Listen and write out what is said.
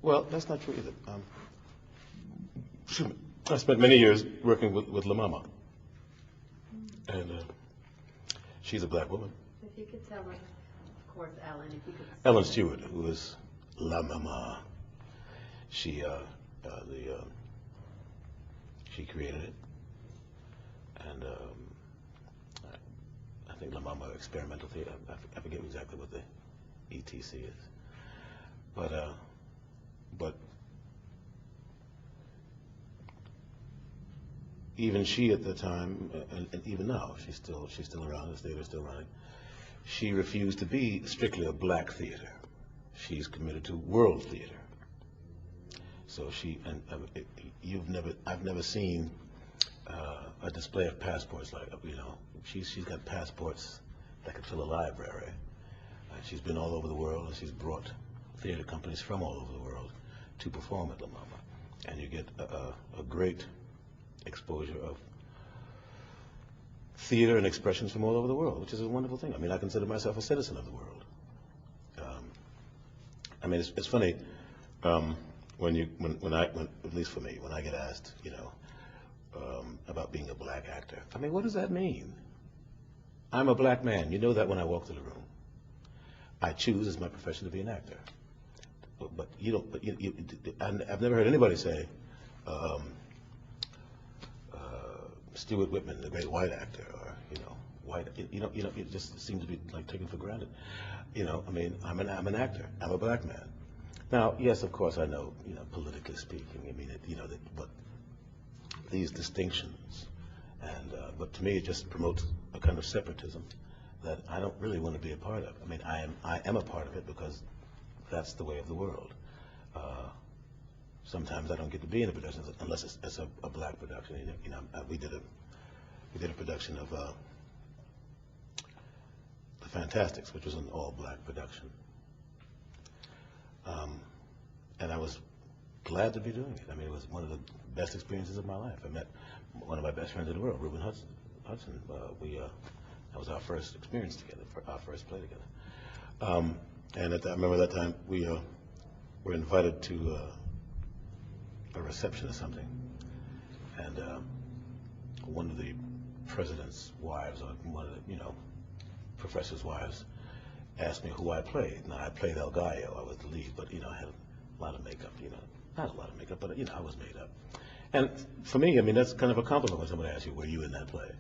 Well, that's not true either. I spent many years working with La Mama, and she's a black woman. If you could tell us, of course, Ellen, if you could. Ellen Stewart, who is La Mama, she she created it, and I think La Mama experimental theater. I forget exactly what the ETC is, but even she at the time, and even now, she's still around. The theater is still running. She refused to be strictly a black theater. She's committed to world theater. So I've never seen a display of passports like, she's got passports that could fill a library. She's been all over the world, and she's brought theater companies from all over the world to perform at La Mama, and you get a great exposure of theater and expressions from all over the world, which is a wonderful thing. I mean, I consider myself a citizen of the world. I mean, it's funny when at least for me, when I get asked, about being a black actor. I mean, what does that mean? I'm a black man. You know that when I walk through the room. I choose as my profession to be an actor. But you don't. But I've never heard anybody say. Stuart Whitman, the great white actor, or white. It just seems to be like taken for granted. I mean, I'm an actor. I'm a black man. Now, yes, of course, I know. Politically speaking, I mean, but these distinctions, and but to me, it just promotes a kind of separatism that I don't really want to be a part of. I mean, I am a part of it because that's the way of the world. Sometimes I don't get to be in a production unless it's a black production. We did a production of The Fantastics, which was an all-black production, and I was glad to be doing it. I mean, it was one of the best experiences of my life. I met one of my best friends in the world, Reuben Hudson. That was our first experience together, our first play together. And I remember that time we were invited to a reception or something, and one of the president's wives, or one of the professor's wives, asked me who I played. Now I played El Gallo. I was the lead, but I had a lot of makeup. Not a lot of makeup, but I was made up. And for me, I mean, that's kind of a compliment when somebody asks you, "Were you in that play?"